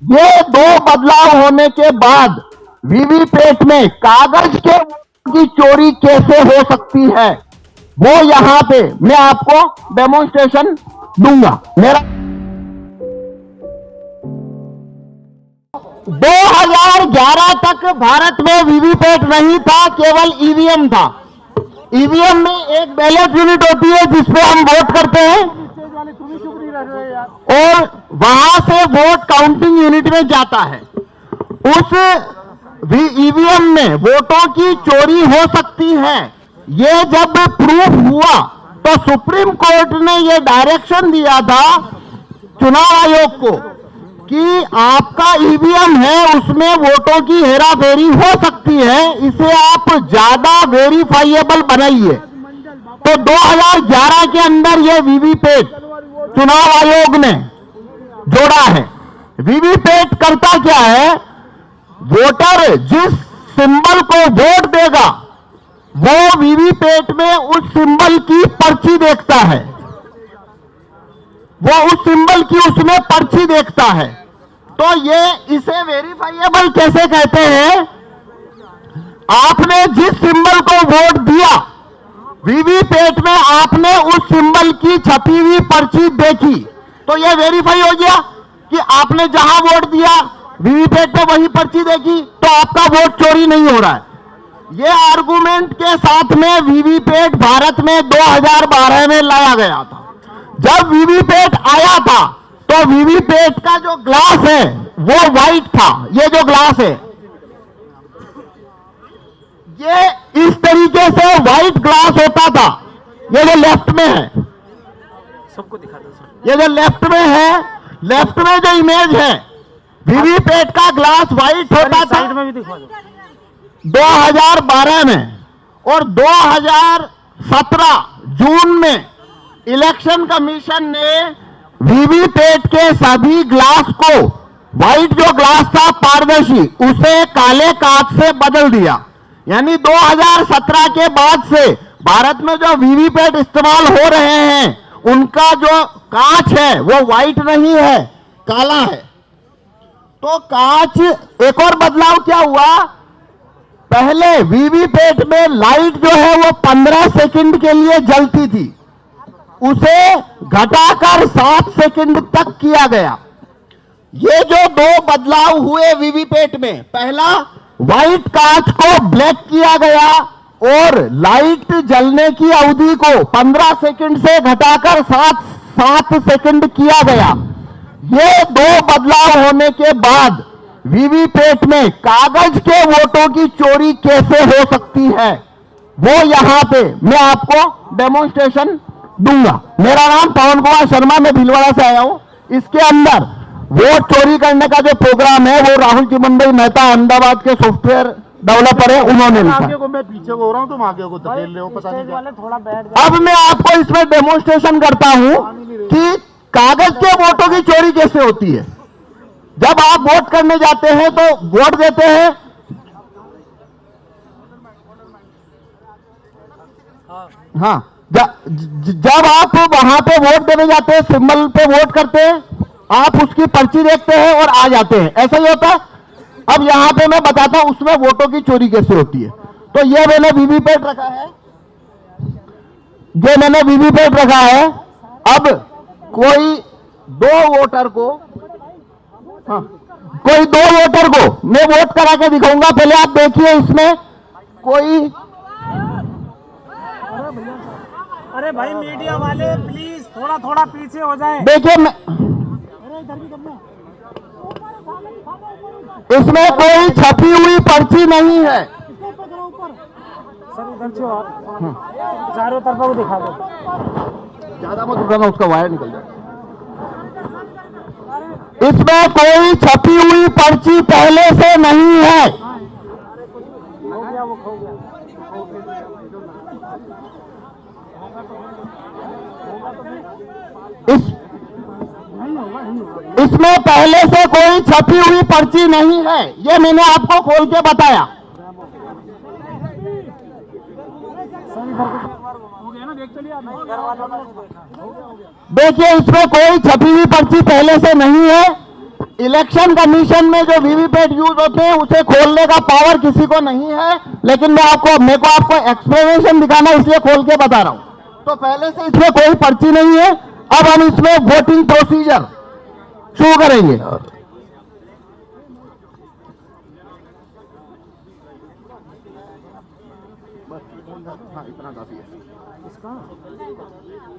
ये दो बदलाव होने के बाद वीवीपैट में कागज के वोट की चोरी कैसे हो सकती है, वो यहां पे मैं आपको डेमोन्स्ट्रेशन दूंगा। मेरा 2011 तक भारत में वीवीपैट नहीं था, केवल ईवीएम था। ईवीएम में एक बैलेट यूनिट होती है जिसपे हम वोट करते हैं और वहां से वोट काउंटिंग यूनिट में जाता है। उस ईवीएम में वोटों की चोरी हो सकती है, ये जब प्रूफ हुआ तो सुप्रीम कोर्ट ने ये डायरेक्शन दिया था चुनाव आयोग को कि आपका ईवीएम है उसमें वोटों की हेराफेरी हो सकती है, इसे आप ज्यादा वेरीफाइएबल बनाइए। तो 2011 के अंदर ये वीवीपैट चुनाव आयोग ने जोड़ा है। वीवीपैट करता क्या है, वोटर जिस सिंबल को वोट देगा वो वीवीपैट में उस सिंबल की पर्ची देखता है, वो उस सिंबल की उसमें पर्ची देखता है। तो ये इसे वेरीफाइएबल कैसे कहते हैं, आपने जिस सिंबल को वोट दिया वीवीपैट में आपने उस सिंबल की छपी हुई पर्ची देखी तो ये वेरीफाई हो गया कि आपने जहां वोट दिया वीवीपैट में वही पर्ची देखी, तो आपका वोट चोरी नहीं हो रहा है। ये आर्गुमेंट के साथ में वीवीपैट भारत में 2012 में लाया गया था। जब वीवीपैट आया था तो वीवीपैट का जो ग्लास है वो व्हाइट था। ये जो ग्लास है ये इस तरीके से व्हाइट ग्लास होता था। ये जो लेफ्ट में है, सबको दिखा दो सर। ये जो लेफ्ट में है, लेफ्ट में जो इमेज है वीवीपैट का ग्लास व्हाइट होता था। साइड में भी दिखा दो। 2012 में और 2017 जून में इलेक्शन कमीशन ने वीवीपैट के सभी ग्लास को, व्हाइट जो ग्लास था पारदर्शी, उसे काले कांच से बदल दिया। यानी 2017 के बाद से भारत में जो वीवीपैट इस्तेमाल हो रहे हैं उनका जो कांच है वो व्हाइट नहीं है, काला है। तो कांच, एक और बदलाव क्या हुआ, पहले वीवीपैट में लाइट जो है वो 15 सेकंड के लिए जलती थी, उसे घटाकर 7 सेकंड तक किया गया। ये जो दो बदलाव हुए वीवीपैट में, पहला व्हाइट कांच को ब्लैक किया गया और लाइट जलने की अवधि को 15 सेकंड से घटाकर 7 सेकंड किया गया। ये दो बदलाव होने के बाद वीवीपैट में कागज के वोटों की चोरी कैसे हो सकती है, वो यहां पे मैं आपको डेमोन्स्ट्रेशन दूंगा। मेरा नाम पवन कुमार शर्मा, मैं भीलवाड़ा से आया हूं। इसके अंदर वोट चोरी करने का जो प्रोग्राम है वो राहुल चिमन मेहता अहमदाबाद के सॉफ्टवेयर डेवलपर है, उन्होंने लिखा। आगे को मैं पीछे हो रहा हूं, तुम आगे को धकेल रहे हो, पता नहीं क्या। थोड़ा बैठ अब मैं आपको इसमें डेमोन्स्ट्रेशन करता हूं कि कागज के वोटों की चोरी कैसे होती है। जब आप वोट करने जाते हैं तो वोट देते हैं, हाँ, जब आप वहां पे वोट देने जाते हैं, सिंबल पे वोट करते हैं, आप उसकी पर्ची देखते हैं और आ जाते हैं, ऐसा ही होता है। अब यहां पे मैं बताता हूं उसमें वोटों की चोरी कैसे होती है। तो ये मैंने वीवीपैट रखा है, ये मैंने वीवीपैट रखा है। अब कोई दो वोटर को, हाँ, कोई दो वोटर को मैं वोट करा के दिखाऊंगा। पहले आप देखिए इसमें कोई, अरे भाई मीडिया वाले प्लीज थोड़ा थोड़ा पीछे हो जाए। देखिए इसमें कोई छपी हुई पर्ची नहीं है। सर इधर से चारों तरफ को दिखा दो। ज्यादा मत उठाना, उसका वायर निकल जाए। इसमें कोई छपी हुई पर्ची पहले से नहीं है। हो गया, वो खो गया। इसमें पहले से कोई छपी हुई पर्ची नहीं है, ये मैंने आपको खोल के बताया। देखिए इसमें कोई छपी हुई पर्ची पहले से नहीं है। इलेक्शन कमीशन में जो वीवीपैट यूज होते हैं उसे खोलने का पावर किसी को नहीं है, लेकिन मेरे को आपको एक्सप्लेनेशन दिखाना इसलिए खोल के बता रहा हूं। तो पहले से इसमें कोई पर्ची नहीं है। अब हम इसमें वोटिंग प्रोसीजर शुरू करेंगे। हाँ, इतना काफी है।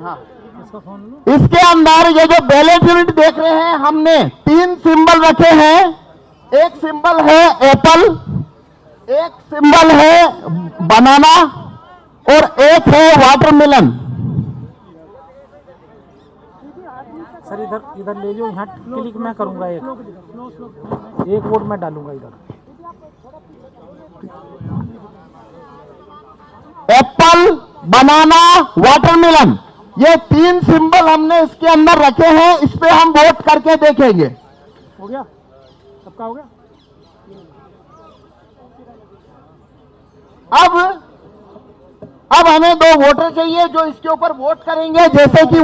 हाँ, इसके अंदर ये जो बैलेट यूनिट देख रहे हैं, हमने 3 सिंबल रखे हैं। एक सिंबल है एप्पल, एक सिंबल है बनाना और एक है वाटरमेलन। सर इधर ले लो, यहाँ क्लिक मैं करूंगा, एक वोट मैं डालूंगा इधर। एप्पल, बनाना, वाटरमेलन, ये 3 सिंबल हमने इसके अंदर रखे हैं। इस पे हम वोट करके देखेंगे। हो गया, सबका हो गया। अब हमें 2 वोटर चाहिए जो इसके ऊपर वोट करेंगे, जैसे कि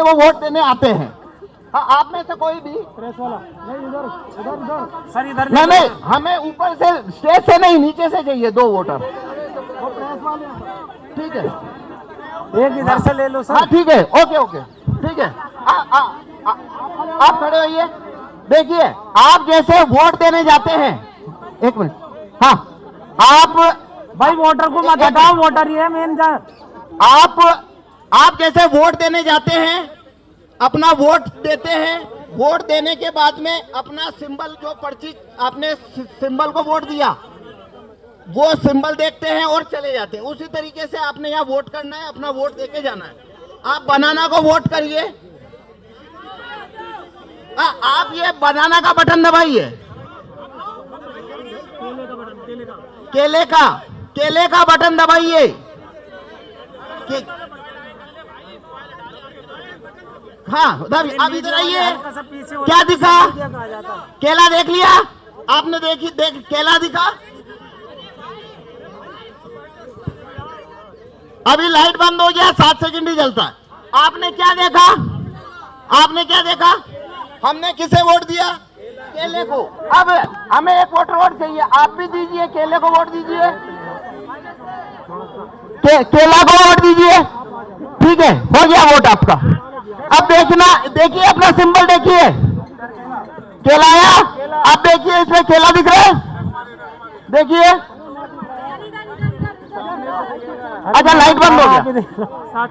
वो वोट देने आते हैं। हाँ, आप में से कोई भी प्रेस वाला नहीं, इधर सर, इधर नहीं, हमें ऊपर से स्टेज से नहीं, नीचे से चाहिए 2 वोटर। ठीक है, एक इधर से ले लो सर। हाँ ठीक है, ओके, ठीक है। आप खड़े होइए। देखिए, आप जैसे वोट देने जाते हैं, 1 मिनट, हाँ, आप भाई वोटर को मत हटाओ, वोटर ही है मेन। आप जैसे वोट देने जाते हैं, अपना वोट देते हैं। वोट देने के बाद में अपना सिंबल, जो पर्ची आपने सिंबल को वोट दिया, वो सिंबल देखते हैं और चले जाते हैं। उसी तरीके से आपने यहाँ वोट करना है, अपना वोट देके जाना है। आप बनाना को वोट करिए। आप ये बनाना का बटन दबाइए। केले का बटन दबाइए। हाँ, अब इधर आइए। क्या दिखा? केला देख लिया आपने? देख केला दिखा। अभी लाइट बंद हो गया, 7 सेकंड ही जलता है। आपने क्या देखा? हमने किसे वोट दिया? केले को। अब हमें एक वोट चाहिए, आप भी दीजिए। केले को वोट दीजिए, केला को वोट दीजिए। ठीक है, हो गया वोट आपका। अब देखिए अपना सिंबल देखिए, केला आया। अब देखिए, इसमें केला दिख रहा है, देखिए। अच्छा, लाइट बंद हो गया। 7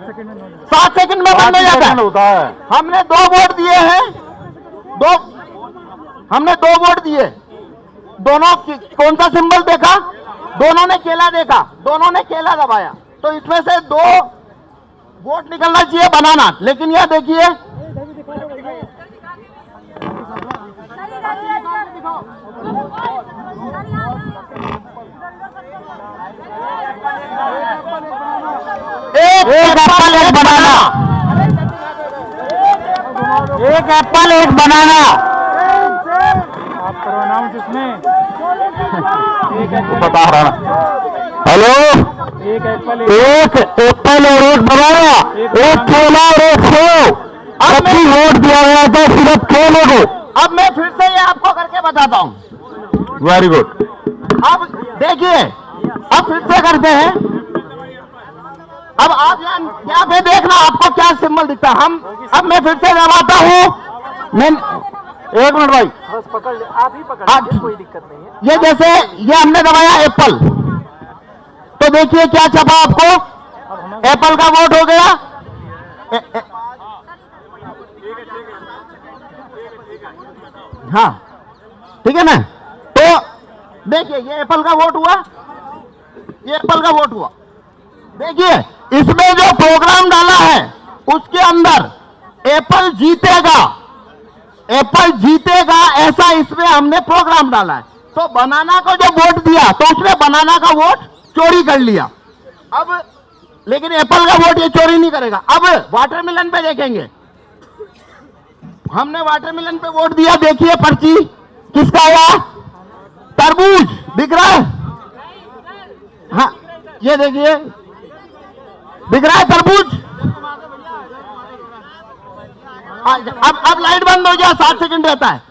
सेकंड में बंद हो जाता है। हमने 2 वोट दिए हैं, हमने 2 वोट दिए। दोनों कौन सा सिंबल देखा? दोनों ने केला देखा, दोनों ने केला दबाया। तो इसमें से 2 वोट निकलना चाहिए बनाना। लेकिन यह देखिए, एक एप्पल एक बनाना, एक एप्पल एक बनाना। आप करो अनाउंस इसमें। बता रहा। हेलो, एक एप्पल और एक बनाना, एक केला और एक सेव। अब मैं वोट दिया गया था सिर्फ केले को। अब मैं फिर से ये आपको करके बताता हूँ। Very good. अब देखिए, अब फिर से करते हैं। अब आप यहाँ पे देखना आपको क्या सिंबल दिखता है। अब मैं फिर से दबाता हूँ। मैं 1 मिनट भाई, बस पकड़ ले, आप ही पकड़ लीजिए, कोई दिक्कत नहीं है। ये जैसे ये हमने दबाया एप्पल, तो देखिए क्या छपा आपको? एप्पल का वोट हो गया। हाँ, ठीक है ना? तो देखिए, ये एप्पल का वोट हुआ, ये एप्पल का वोट हुआ। देखिए, इसमें जो प्रोग्राम डाला है उसके अंदर एप्पल जीतेगा ऐसा इसमें हमने प्रोग्राम डाला है। तो बनाना को जो वोट दिया तो उसने बनाना का वोट चोरी कर लिया। अब लेकिन एप्पल का वोट ये चोरी नहीं करेगा। अब वाटरमेलन पे देखेंगे, हमने वाटरमेलन पे वोट दिया। देखिए पर्ची किसका आया? तरबूज दिख रहा है? हाँ, ये देखिए दिख रहा है तरबूज। अब लाइट बंद हो गया, 7 सेकंड रहता है।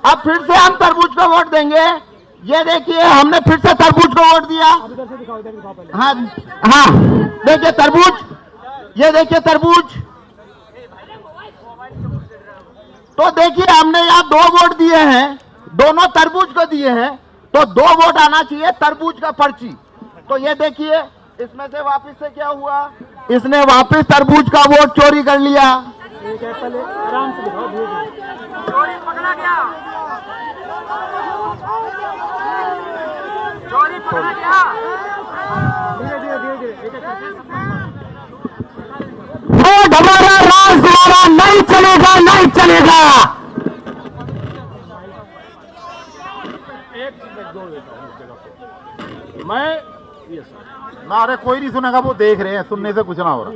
अब फिर से हम तरबूज को वोट देंगे। ये देखिए हमने फिर से तरबूज को वोट दिया। हाँ हाँ, देखिए तरबूज, ये देखिए तरबूज। तो देखिए हमने यहाँ 2 वोट दिए हैं, दोनों तरबूज को दिए हैं, तो 2 वोट आना चाहिए तरबूज का पर्ची। तो ये देखिए इसमें से वापस से क्या हुआ, इसने वापस तरबूज का वोट चोरी कर लिया। एक एप्पल आराम से दिखाओ, चोरी पकड़ा गया, चोरी पकड़ा गया। धीरे धीरे वोट हमारा, राज हमारा, नहीं चलेगा, नहीं चलेगा। मैं ना, अरे कोई नहीं सुनेगा, वो देख रहे हैं, सुनने से कुछ ना हो रहा।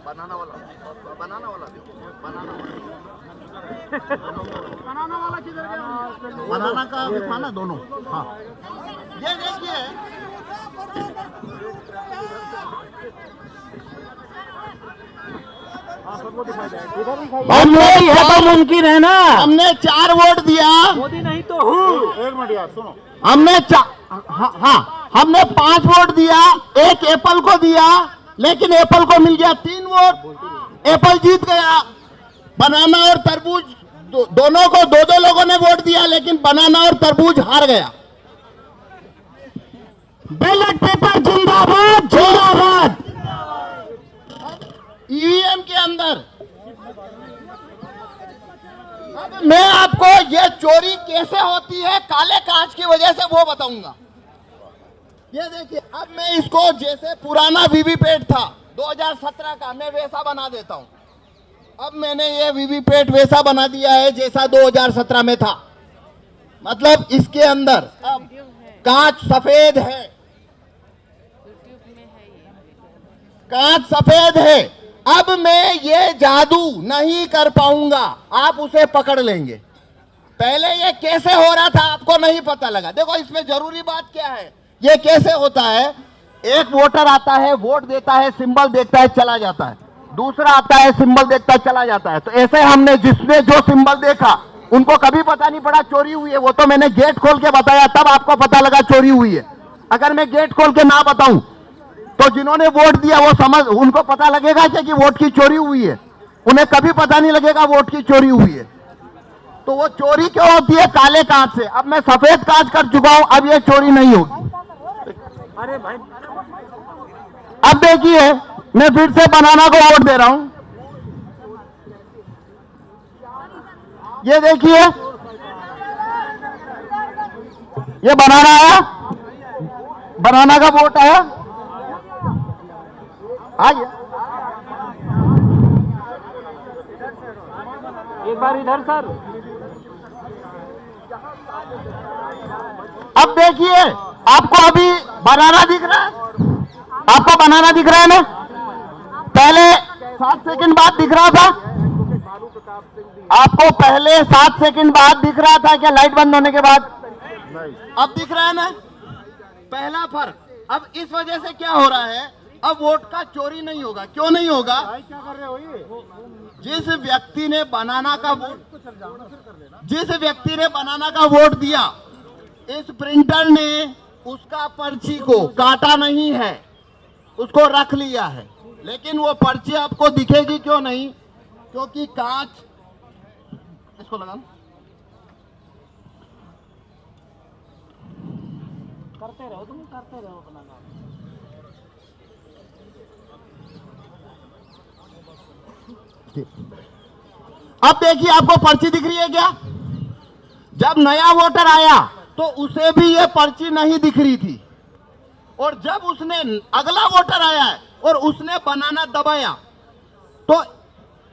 बनाना वाला किधर गया? बनाना का भी था ना दोनों। हाँ, ये देखिए हमने, यह तो मुमकिन है ना, हमने 4 वोट दिया। मोदी नहीं तो हूँ। एक मिनट यार सुनो, हमने हाँ, हमने 5 वोट दिया, एक एप्पल को दिया, लेकिन एप्पल को मिल गया 3 वोट, एप्पल जीत गया। बनाना और तरबूज दोनों को 2-2 लोगों ने वोट दिया, लेकिन बनाना और तरबूज हार गया। बैलेट पेपर जिंदाबाद, जिंदाबाद। ईवीएम के अंदर अब मैं आपको ये चोरी कैसे होती है काले कांच की वजह से वो बताऊंगा। ये देखिए अब मैं इसको, जैसे पुराना वीवीपैट था 2017 का, मैं वैसा बना देता हूं। अब मैंने ये वीवीपैट वैसा बना दिया है जैसा 2017 में था। मतलब इसके अंदर अब कांच सफेद है, कांच सफेद है। अब मैं ये जादू नहीं कर पाऊंगा, आप उसे पकड़ लेंगे। पहले ये कैसे हो रहा था आपको नहीं पता लगा। देखो इसमें जरूरी बात क्या है, ये कैसे होता है, एक वोटर आता है, वोट देता है, सिंबल देखता है, चला जाता है। दूसरा आता है, सिंबल देखता है, चला जाता है। तो ऐसे हमने जिसने जो सिंबल देखा उनको कभी पता नहीं पड़ा चोरी हुई है। वो तो मैंने गेट खोल के बताया, तब आपको पता लगा चोरी हुई है। अगर मैं गेट खोल के ना बताऊं तो जिन्होंने वोट दिया वो समझ, उनको पता लगेगा क्या कि वोट की चोरी हुई है? उन्हें कभी पता नहीं लगेगा वोट की चोरी हुई है। तो वो चोरी क्यों होती है? काले कांच से। अब मैं सफेद कांच कर चुका हूं, अब ये चोरी नहीं होगी। अरे भाई, अब देखिए मैं फिर से बनाना को वोट दे रहा हूं। ये देखिए ये बनाना आया, बनाना का वोट आया, आ गया। एक बार इधर सर। अब देखिए आपको अभी बनाना दिख रहा है, आपको बनाना दिख रहा है ना? पहले 7 सेकंड बाद दिख रहा था, आपको पहले 7 सेकंड बाद दिख रहा था क्या लाइट बंद होने के बाद? अब दिख रहा है ना? पहला फर्क। अब इस वजह से क्या हो रहा है, अब वोट का चोरी नहीं होगा। क्यों नहीं होगा? क्या कर रहे हो ये? जिस व्यक्ति ने बनाना का वोट दिया, इस प्रिंटर ने उसका पर्ची को काटा नहीं है, उसको रख लिया है। लेकिन वो पर्ची आपको दिखेगी क्यों नहीं? क्योंकि कांच, इसको लगा, करते रहो, तुम करते रहो अपना काम। अब देखिए आपको पर्ची दिख रही है क्या? जब नया वोटर आया तो उसे भी ये पर्ची नहीं दिख रही थी, और जब उसने अगला वोटर आया है और उसने बनाना दबाया तो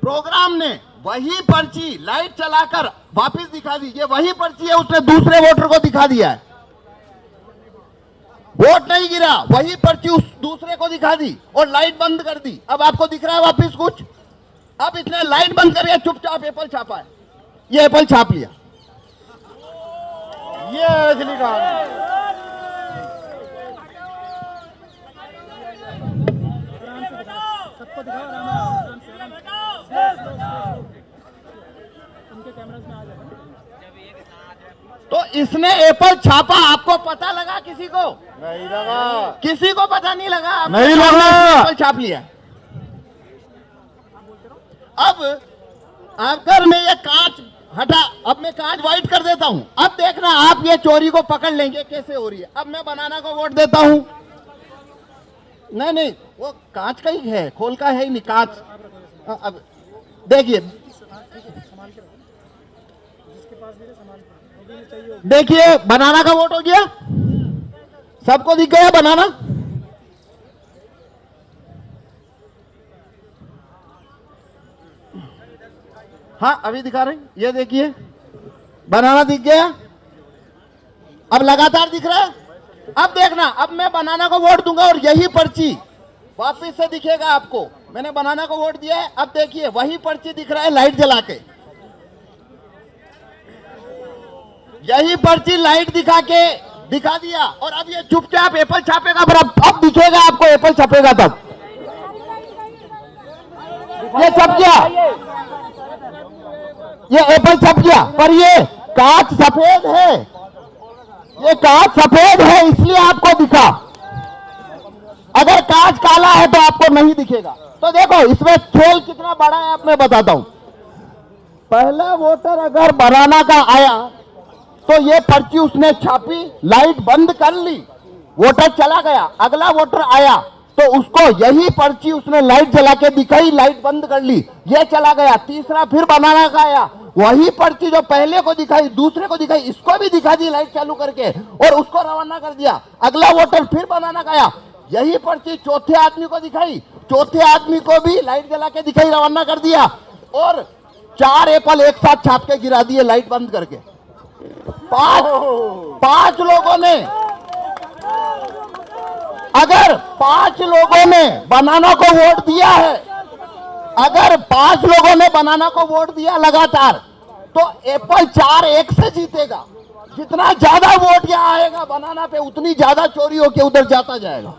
प्रोग्राम ने वही पर्ची लाइट चलाकर वापस दिखा दी। ये वही पर्ची है, उसने दूसरे वोटर को दिखा दिया है। वोट नहीं गिरा, वही पर्ची उस दूसरे को दिखा दी और लाइट बंद कर दी। अब आपको दिख रहा है वापस कुछ? अब इसने लाइट बंद करके चुपचाप एप्पल छापा है, ये एप्पल छाप लिया। ये असली कहानी। सबको दिखाओ, आराम से। तो इसने एप्पल छापा, आपको पता लगा? किसी को नहीं लगा, किसी को पता नहीं लगा? आपने नहीं लगा। एप्पल छाप लिया। अब अगर मैं ये कांच हटा, अब मैं कांच वाइट कर देता हूं, अब देखना आप ये चोरी को पकड़ लेंगे कैसे हो रही है। अब मैं बनाना को वोट देता हूं, नहीं नहीं वो कांच का ही है, खोल का है ही नहीं कांच। अब देखिए देखिए बनाना का वोट हो गया, सबको दिख गया बनाना। हाँ अभी दिखा रहे हैं, ये देखिए बनाना दिख गया, अब लगातार दिख रहा है। अब देखना, अब मैं बनाना को वोट दूंगा और यही पर्ची वापस से दिखेगा आपको। मैंने बनाना को वोट दिया है, अब देखिए वही पर्ची दिख रहा है लाइट जला के, यही पर्ची लाइट दिखा दिया। और अब ये चुपचाप एप्पल छापेगा, पर अब दिखेगा आपको एप्पल छपेगा तब। ये छप गया, ये एप्पल छप गया, पर ये कांच सफेद है, ये कांच सफेद है इसलिए आपको दिखा। अगर कांच काला है तो आपको नहीं दिखेगा। तो देखो इसमें खेल कितना बड़ा है, अब मैं बताता हूं। पहला वोटर अगर बनाना का आया तो ये पर्ची उसने छापी, लाइट बंद कर ली, वोटर चला गया। अगला वोटर आया तो उसको यही पर्ची उसने लाइट जला के दिखाई, लाइट बंद कर ली, ये चला गया। तीसरा फिर बनाना का आया, वही पर्ची जो पहले को दिखाई दूसरे को दिखाई, इसको भी दिखा दी लाइट चालू करके और उसको रवाना कर दिया। अगला वोटर फिर बनाना का आया, यही पर्ची चौथे आदमी को दिखाई, चौथे आदमी को भी लाइट जला के दिखाई, रवाना कर दिया और 4 एप्पल एक साथ छाप के गिरा दिए लाइट बंद करके। पांच लोगों ने, अगर 5 लोगों ने बनाना को वोट दिया है, अगर 5 लोगों ने बनाना को वोट दिया लगातार, तो एप्पल 4-1 से जीतेगा। जितना ज्यादा वोट यहाँ आएगा बनाना पे, उतनी ज्यादा चोरी होके उधर जाता जाएगा।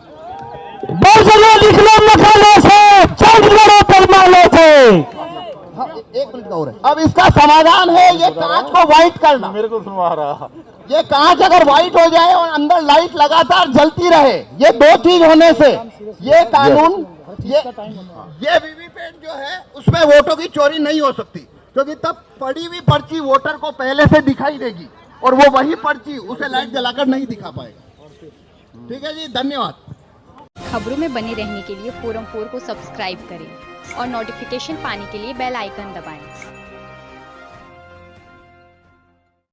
हाँ, एक मिनट का और है। अब इसका समाधान है ये कांच को व्हाइट करना। मेरे को सुनवा रहा, ये कांच अगर व्हाइट हो जाए और अंदर लाइट लगातार जलती रहे, ये 2 चीज होने से ये कानून, ये वीवीपैट जो है उसमें वोटों की चोरी नहीं हो सकती, क्योंकि तब पड़ी हुई पर्ची वोटर को पहले से दिखाई देगी और वो वही पर्ची उसे लाइट जलाकर नहीं दिखा पाएगा। ठीक है जी, धन्यवाद। खबरों में बने रहने के लिए फोरम 4 को सब्सक्राइब करें और नोटिफिकेशन पाने के लिए बेल आइकन दबाएं।